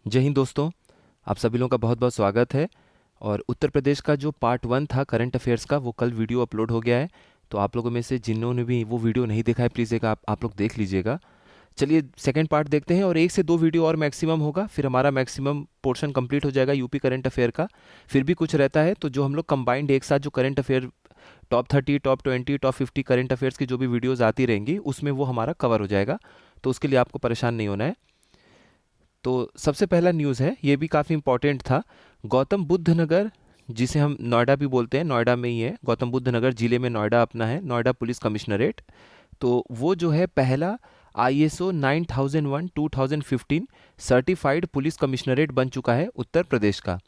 जय हिंद दोस्तों। आप सभी लोगों का बहुत बहुत स्वागत है। और उत्तर प्रदेश का जो पार्ट 1 था करंट अफेयर्स का, वो कल वीडियो अपलोड हो गया है। तो आप लोगों में से जिन्होंने भी वो वीडियो नहीं देखा है, प्लीज़ एक आप लोग देख लीजिएगा। चलिए सेकंड पार्ट देखते हैं, और एक से दो वीडियो और मैक्सिमम होगा, फिर हमारा मैक्सिमम पोर्शन कंप्लीट हो जाएगा यूपी करंट अफेयर का। फिर भी कुछ रहता है तो जो हम लोग कंबाइंड एक साथ जो current affair top 30, top 20, top 50 current affairs की जो भी वीडियोज़ आती रहेंगी, उसमें वो हमारा कवर हो जाएगा। तो उसके लिए आपको परेशान नहीं होना है। तो सबसे पहला न्यूज़ है, ये भी काफ़ी इंपॉर्टेंट था। गौतम बुद्ध नगर, जिसे हम नोएडा भी बोलते हैं, नोएडा में ही है। गौतम बुद्ध नगर जिले में नोएडा अपना है, नोएडा पुलिस कमिश्नरेट। तो वो जो है पहला ISO 9001 2015 सर्टिफाइड पुलिस कमिश्नरेट बन चुका है उत्तर प्रदेश का।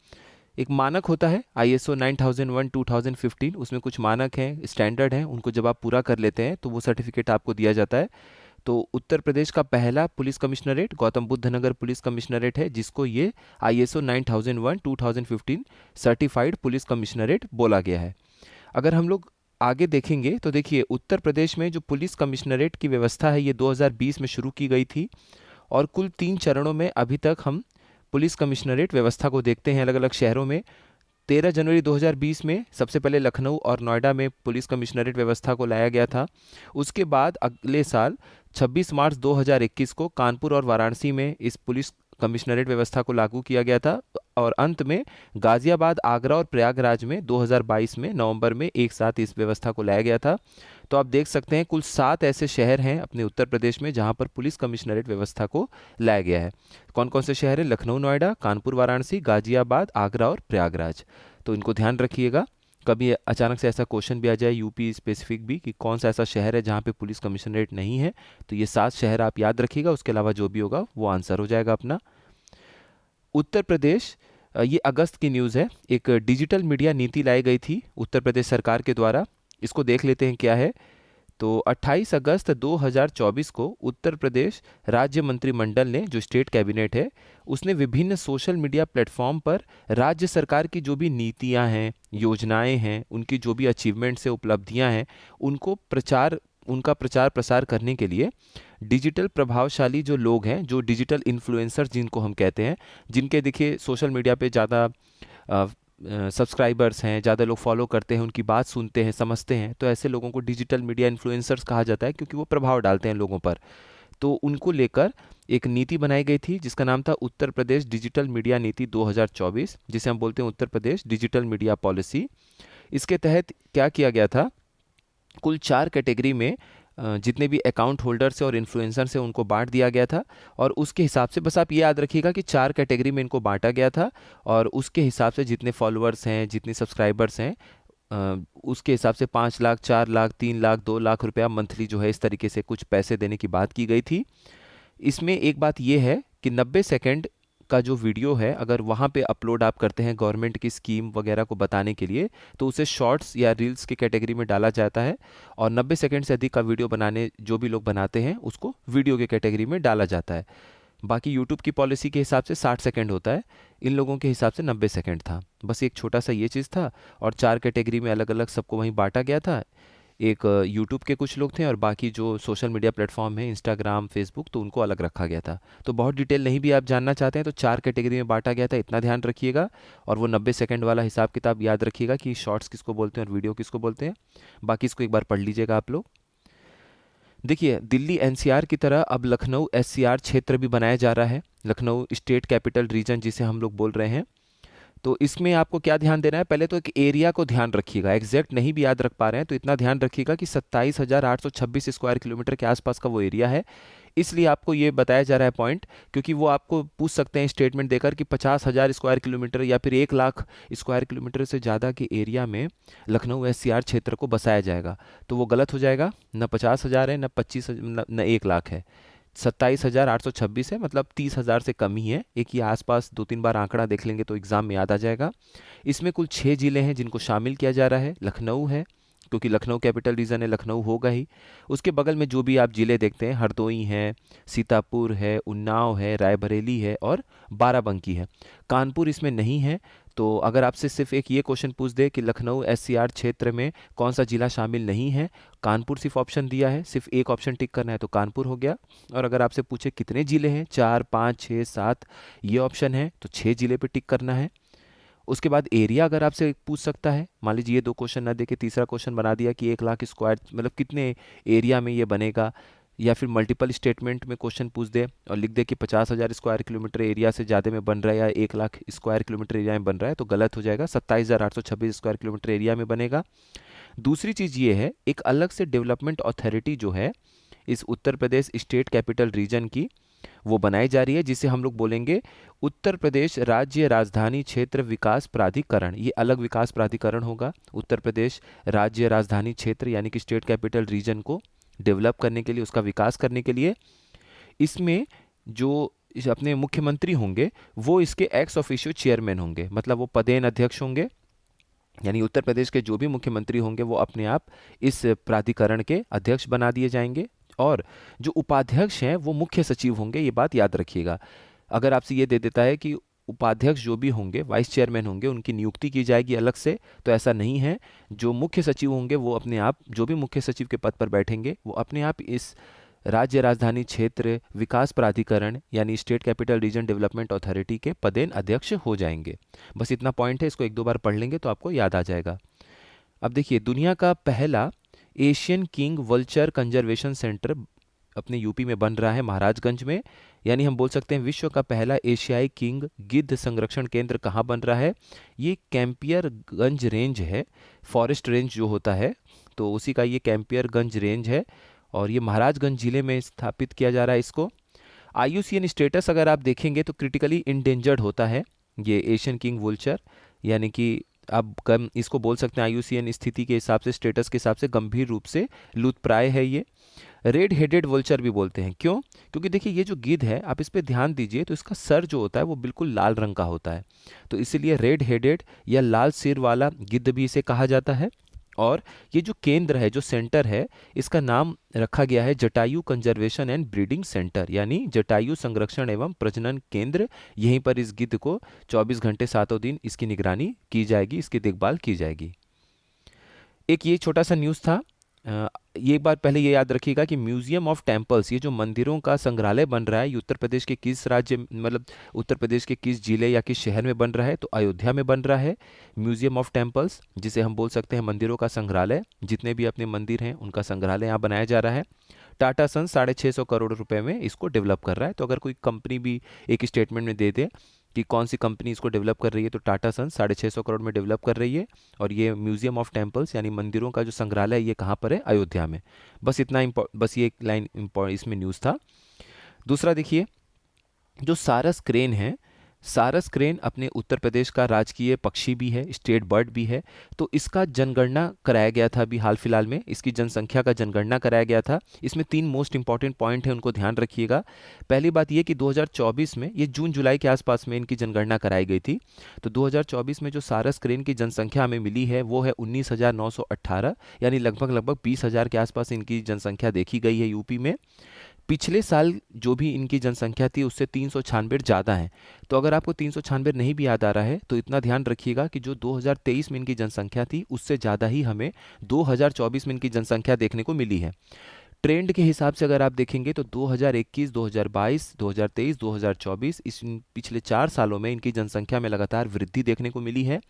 एक मानक होता है ISO 9001 2015, उसमें कुछ मानक हैं, स्टैंडर्ड हैं, उनको जब आप पूरा कर लेते हैं तो वो सर्टिफिकेट आपको दिया जाता है। तो उत्तर प्रदेश का पहला पुलिस कमिश्नरेट गौतम बुद्ध नगर पुलिस कमिश्नरेट है, जिसको ये ISO 9001 2015 सर्टिफाइड पुलिस कमिश्नरेट बोला गया है। अगर हम लोग आगे देखेंगे तो देखिए, उत्तर प्रदेश में जो पुलिस कमिश्नरेट की व्यवस्था है, ये 2020 में शुरू की गई थी। और कुल 3 चरणों में अभी तक हम पुलिस कमिश्नरेट व्यवस्था को देखते हैं अलग अलग शहरों में। 13 जनवरी 2020 में सबसे पहले लखनऊ और नोएडा में पुलिस कमिश्नरेट व्यवस्था को लाया गया था। उसके बाद अगले साल 26 मार्च 2021 को कानपुर और वाराणसी में इस पुलिस कमिश्नरेट व्यवस्था को लागू किया गया था। और अंत में गाजियाबाद, आगरा और प्रयागराज में 2022 में नवंबर में एक साथ इस व्यवस्था को लाया गया था। तो आप देख सकते हैं कुल 7 ऐसे शहर हैं अपने उत्तर प्रदेश में जहां पर पुलिस कमिश्नरेट व्यवस्था को लाया गया है। कौन कौन से शहर हैं? लखनऊ, नोएडा, कानपुर, वाराणसी, गाजियाबाद, आगरा और प्रयागराज। तो इनको ध्यान रखिएगा। कभी अचानक से ऐसा क्वेश्चन भी आ जाए यूपी स्पेसिफिक भी, कि कौन सा ऐसा शहर है जहाँ पे पुलिस कमिश्नरेट नहीं है, तो ये 7 शहर आप याद रखिएगा। उसके अलावा जो भी होगा वो आंसर हो जाएगा अपना। उत्तर प्रदेश, ये अगस्त की न्यूज़ है। एक डिजिटल मीडिया नीति लाई गई थी उत्तर प्रदेश सरकार के द्वारा। इसको देख लेते हैं क्या है। तो 28 अगस्त 2024 को उत्तर प्रदेश राज्य मंत्रिमंडल ने, जो स्टेट कैबिनेट है, उसने विभिन्न सोशल मीडिया प्लेटफॉर्म पर राज्य सरकार की जो भी नीतियां हैं, योजनाएं हैं, उनकी जो भी अचीवमेंट्स से उपलब्धियां हैं, उनका प्रचार प्रसार करने के लिए डिजिटल प्रभावशाली जो लोग हैं, जो डिजिटल इन्फ्लुएंसर्स जिनको हम कहते हैं, जिनके देखिए सोशल मीडिया पे ज़्यादा सब्सक्राइबर्स हैं, ज़्यादा लोग फॉलो करते हैं, उनकी बात सुनते हैं, समझते हैं, तो ऐसे लोगों को डिजिटल मीडिया इन्फ्लुएंसर्स कहा जाता है, क्योंकि वो प्रभाव डालते हैं लोगों पर। तो उनको लेकर एक नीति बनाई गई थी जिसका नाम था उत्तर प्रदेश डिजिटल मीडिया नीति 2024, जिसे हम बोलते हैं Uttar Pradesh digital media policy. इसके तहत क्या किया गया था, कुल 4 कैटेगरी में जितने भी अकाउंट होल्डर्स हैं और इन्फ्लुएंसर्स हैं उनको बांट दिया गया था। और उसके हिसाब से, बस आप ये याद रखिएगा कि 4 कैटेगरी में इनको बांटा गया था। और उसके हिसाब से जितने फॉलोअर्स हैं, जितने सब्सक्राइबर्स हैं, उसके हिसाब से 5 लाख, 4 लाख, 3 लाख, 2 लाख रुपया मंथली जो है, इस तरीके से कुछ पैसे देने की बात की गई थी। इसमें एक बात यह है कि 90 सेकंड का जो वीडियो है, अगर वहाँ पे अपलोड आप करते हैं गवर्नमेंट की स्कीम वगैरह को बताने के लिए, तो उसे शॉर्ट्स या रील्स की कैटेगरी में डाला जाता है। और 90 सेकंड से अधिक का वीडियो बनाने जो भी लोग बनाते हैं, उसको वीडियो की कैटेगरी में डाला जाता है। बाकी यूट्यूब की पॉलिसी के हिसाब से 60 सेकंड होता है, इन लोगों के हिसाब से 90 सेकंड था। बस एक छोटा सा ये चीज़ था। और 4 कैटेगरी में अलग अलग सबको वहीं बांटा गया था। एक यूट्यूब के कुछ लोग थे, और बाकी जो सोशल मीडिया प्लेटफॉर्म है, इंस्टाग्राम, फेसबुक, तो उनको अलग रखा गया था। तो बहुत डिटेल नहीं भी आप जानना चाहते हैं तो 4 कैटेगरी में बांटा गया था, इतना ध्यान रखिएगा। और वो 90 सेकंड वाला हिसाब किताब याद रखिएगा कि शॉर्ट्स किसको बोलते हैं और वीडियो किसको बोलते हैं। बाकी इसको एक बार पढ़ लीजिएगा आप लोग। देखिए, दिल्ली NCR की तरह अब लखनऊ SCR क्षेत्र भी बनाया जा रहा है, लखनऊ स्टेट कैपिटल रीजन जिसे हम लोग बोल रहे हैं। तो इसमें आपको क्या ध्यान देना है, पहले तो एक एरिया को ध्यान रखिएगा। एग्जैक्ट नहीं भी याद रख पा रहे हैं तो इतना ध्यान रखिएगा कि 27,826 स्क्वायर किलोमीटर के आसपास का वो एरिया है। इसलिए आपको ये बताया जा रहा है पॉइंट, क्योंकि वो आपको पूछ सकते हैं स्टेटमेंट देकर कि 50,000 स्क्वायर किलोमीटर या फिर 1 लाख स्क्वायर किलोमीटर से ज़्यादा के एरिया में लखनऊ SCR क्षेत्र को बसाया जाएगा। तो वो गलत हो जाएगा। न 50,000 है, न 25, न 1 लाख है। 27,826 है, मतलब 30,000 से कम ही है। एक ही आसपास 2-3 बार आंकड़ा देख लेंगे तो एग्ज़ाम में याद आ जाएगा। इसमें कुल 6 ज़िले हैं जिनको शामिल किया जा रहा है। लखनऊ है, क्योंकि लखनऊ कैपिटल रीजन है, लखनऊ होगा ही। उसके बगल में जो भी आप ज़िले देखते हैं, हरदोई है, सीतापुर है, उन्नाव है, रायबरेली है और बाराबंकी है। कानपुर इसमें नहीं है। तो अगर आपसे सिर्फ एक ये क्वेश्चन पूछ दे कि लखनऊ एससीआर क्षेत्र में कौन सा जिला शामिल नहीं है, कानपुर सिर्फ ऑप्शन दिया है, सिर्फ एक ऑप्शन टिक करना है तो कानपुर हो गया। और अगर आपसे पूछे कितने जिले हैं, 4, 5, 6, 7 ये ऑप्शन है तो 6 जिले पे टिक करना है। उसके बाद एरिया अगर आपसे पूछ सकता है, मान लीजिए ये 2 क्वेश्चन ना दे के तीसरा क्वेश्चन बना दिया कि 1 लाख स्क्वायर मतलब कितने एरिया में ये बनेगा, या फिर मल्टीपल स्टेटमेंट में क्वेश्चन पूछ दे और लिख दे कि 50,000 स्क्वायर किलोमीटर एरिया से ज़्यादा में बन रहा है या 1 लाख स्क्वायर किलोमीटर एरिया में बन रहा है, तो गलत हो जाएगा। 27,826 स्क्वायर किलोमीटर एरिया में बनेगा। दूसरी चीज़ ये है, एक अलग से डेवलपमेंट अथॉरिटी जो है इस Uttar Pradesh state capital region की, वो बनाई जा रही है, जिसे हम लोग बोलेंगे उत्तर प्रदेश राज्य राजधानी क्षेत्र विकास प्राधिकरण। ये अलग विकास प्राधिकरण होगा। उत्तर प्रदेश राज्य राजधानी क्षेत्र यानी कि स्टेट कैपिटल रीजन को डेवलप करने के लिए, उसका विकास करने के लिए, इसमें जो अपने मुख्यमंत्री होंगे वो इसके एक्स ऑफिशियो चेयरमैन होंगे, मतलब वो पदेन अध्यक्ष होंगे। यानी उत्तर प्रदेश के जो भी मुख्यमंत्री होंगे वो अपने आप इस प्राधिकरण के अध्यक्ष बना दिए जाएंगे। और जो उपाध्यक्ष हैं वो मुख्य सचिव होंगे, ये बात याद रखिएगा। अगर आपसे ये दे देता है कि उपाध्यक्ष जो भी होंगे, वाइस चेयरमैन होंगे, उनकी नियुक्ति की जाएगी अलग से, तो ऐसा नहीं है। जो मुख्य सचिव होंगे वो अपने आप, जो भी मुख्य सचिव के पद पर बैठेंगे वो अपने आप इस राज्य राजधानी क्षेत्र विकास प्राधिकरण यानी state capital region development authority के पदेन अध्यक्ष हो जाएंगे। बस इतना पॉइंट है, इसको 1-2 बार पढ़ लेंगे तो आपको याद आ जाएगा। अब देखिए, दुनिया का पहला Asian king vulture conservation centre अपने यूपी में बन रहा है, महाराजगंज में। यानी हम बोल सकते हैं विश्व का पहला एशियाई किंग गिद्ध संरक्षण केंद्र कहाँ बन रहा है? ये कैंपियरगंज रेंज है, फॉरेस्ट रेंज जो होता है तो उसी का ये कैंपियरगंज रेंज है, और ये महाराजगंज जिले में स्थापित किया जा रहा है इसको। IUCN स्टेटस अगर आप देखेंगे तो क्रिटिकली इंडेंजर्ड होता है ये एशियन किंग वुलचर, यानी कि आप कम इसको बोल सकते हैं IUCN स्थिति के हिसाब से, स्टेटस के हिसाब से गंभीर रूप से लुप्तप्राय है ये। रेड हेडेड वुलचर भी बोलते हैं, क्यों? क्योंकि देखिए ये जो गिद्ध है, आप इस पे ध्यान दीजिए तो इसका सर जो होता है वो बिल्कुल लाल रंग का होता है, तो इसीलिए रेड हेडेड या लाल सिर वाला गिद्ध भी इसे कहा जाता है। और ये जो केंद्र है, जो सेंटर है, इसका नाम रखा गया है Jatayu conservation and breeding centre, यानी जटायु संरक्षण एवं प्रजनन केंद्र। यहीं पर इस गिद्ध को 24 घंटे 7 दिन इसकी निगरानी की जाएगी, इसकी देखभाल की जाएगी। एक ये छोटा सा न्यूज़ था। ये एक बार पहले ये याद रखिएगा कि म्यूजियम ऑफ टेम्पल्स, ये जो मंदिरों का संग्रहालय बन रहा है, ये उत्तर प्रदेश के किस राज्य मतलब उत्तर प्रदेश के किस जिले या किस शहर में बन रहा है? तो अयोध्या में बन रहा है म्यूजियम ऑफ टेम्पल्स, जिसे हम बोल सकते हैं मंदिरों का संग्रहालय। जितने भी अपने मंदिर हैं उनका संग्रहालय यहाँ बनाया जा रहा है। टाटा सन्स 650 करोड़ रुपए में इसको डेवलप कर रहा है। तो अगर कोई कंपनी भी एक स्टेटमेंट में दे दे कि कौन सी कंपनी इसको डेवलप कर रही है, तो टाटा सन्स 650 करोड़ में डेवलप कर रही है। और ये म्यूजियम ऑफ टेम्पल्स यानी मंदिरों का जो संग्रहालय है, ये कहाँ पर है? अयोध्या में। बस इतना बस ये एक लाइन इसमें न्यूज़ था। दूसरा देखिए, जो सारस क्रेन है, सारस क्रेन अपने उत्तर प्रदेश का राजकीय पक्षी भी है, स्टेट बर्ड भी है। तो इसका जनगणना कराया गया था अभी हाल फिलहाल में, इसकी जनसंख्या का जनगणना कराया गया था। इसमें 3 मोस्ट इंपॉर्टेंट पॉइंट है, उनको ध्यान रखिएगा। पहली बात ये कि 2024 में, ये जून जुलाई के आसपास में इनकी जनगणना कराई गई थी। तो 2024 में जो सारस क्रेन की जनसंख्या हमें मिली है वो है 19,918, यानी लगभग 20,000 के आसपास इनकी जनसंख्या देखी गई है यूपी में। पिछले साल जो भी इनकी जनसंख्या थी उससे 396 ज़्यादा है। तो अगर आपको 396 नहीं भी याद आ रहा है तो इतना ध्यान रखिएगा कि जो 2023 में इनकी जनसंख्या थी उससे ज़्यादा ही हमें 2024 में इनकी जनसंख्या देखने को मिली है। ट्रेंड के हिसाब से अगर आप देखेंगे तो 2021, 2022, 2023, 2024 इस पिछले 4 सालों में इनकी जनसंख्या में लगातार वृद्धि देखने को मिली है।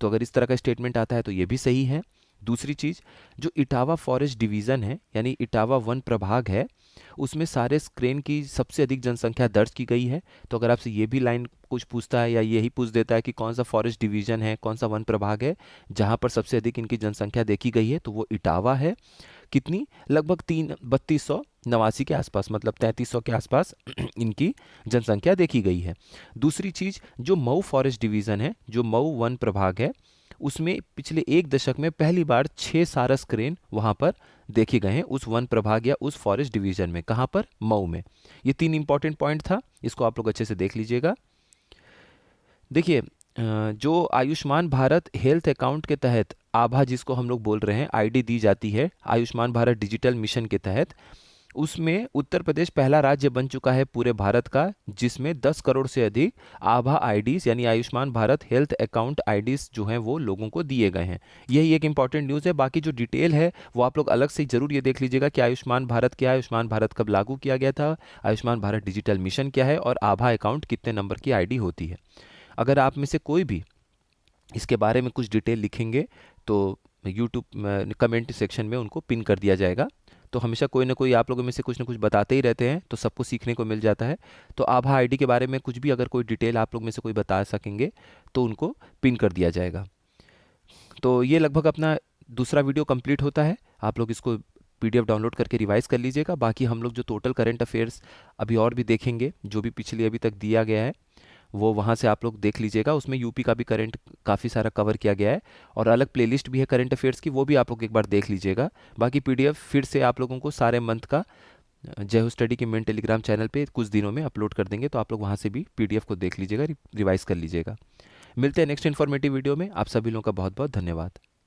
तो अगर इस तरह का स्टेटमेंट आता है तो ये भी सही है। दूसरी चीज़, जो इटावा फॉरेस्ट डिवीज़न है यानी इटावा वन प्रभाग है, उसमें सारस क्रेन की सबसे अधिक जनसंख्या दर्ज की गई है। तो अगर आपसे ये भी लाइन कुछ पूछता है या यही पूछ देता है कि कौन सा फॉरेस्ट डिवीज़न है, कौन सा वन प्रभाग है जहाँ पर सबसे अधिक इनकी जनसंख्या देखी गई है, तो वो इटावा है। कितनी? लगभग 3289 के आसपास, मतलब 3300 के आसपास इनकी जनसंख्या देखी गई है। दूसरी चीज़, जो मऊ फॉरेस्ट डिवीज़न है, जो मऊ वन प्रभाग है, उसमें पिछले 1 दशक में पहली बार 6 सारस क्रेन वहाँ पर देखे गए हैं, उस वन प्रभाग या उस फॉरेस्ट डिवीज़न में। कहाँ पर? मऊ में। ये 3 इंपॉर्टेंट पॉइंट था, इसको आप लोग अच्छे से देख लीजिएगा। देखिए, जो आयुष्मान भारत हेल्थ अकाउंट के तहत आभा जिसको हम लोग बोल रहे हैं, ID दी जाती है आयुष्मान भारत डिजिटल मिशन के तहत, उसमें उत्तर प्रदेश पहला राज्य बन चुका है पूरे भारत का जिसमें 10 करोड़ से अधिक आभा आईडीज यानी Ayushman Bharat health account IDs जो हैं वो लोगों को दिए गए हैं। यही एक इंपॉर्टेंट न्यूज़ है। बाकी जो डिटेल है वो आप लोग अलग से ज़रूर ये देख लीजिएगा कि आयुष्मान भारत क्या है, आयुष्मान भारत कब लागू किया गया था, आयुष्मान भारत डिजिटल मिशन क्या है और आभा अकाउंट कितने नंबर की आईडी होती है। अगर आप में से कोई भी इसके बारे में कुछ डिटेल लिखेंगे तो यूट्यूब कमेंट सेक्शन में उनको पिन कर दिया जाएगा। तो हमेशा कोई ना कोई आप लोगों में से कुछ ना कुछ बताते ही रहते हैं तो सबको सीखने को मिल जाता है। तो आभा आईडी के बारे में कुछ भी अगर कोई डिटेल आप लोग में से कोई बता सकेंगे तो उनको पिन कर दिया जाएगा। तो ये लगभग अपना दूसरा वीडियो कंप्लीट होता है। आप लोग इसको पीडीएफ डाउनलोड करके रिवाइज कर लीजिएगा। बाकी हम लोग जो टोटल करंट अफेयर्स अभी और भी देखेंगे जो भी पिछले अभी तक दिया गया है वो वहाँ से आप लोग देख लीजिएगा। उसमें यूपी का भी करंट काफ़ी सारा कवर किया गया है और अलग प्लेलिस्ट भी है करंट अफेयर्स की, वो भी आप लोग एक बार देख लीजिएगा। बाकी पीडीएफ फिर से आप लोगों को सारे मंथ का जय हो स्टडी के मेन टेलीग्राम चैनल पे कुछ दिनों में अपलोड कर देंगे, तो आप लोग वहाँ से भी पीडीएफ को देख लीजिएगा, रिवाइज कर लीजिएगा। मिलते हैं नेक्स्ट इन्फॉर्मेटिव वीडियो में। आप सभी लोगों का बहुत बहुत धन्यवाद।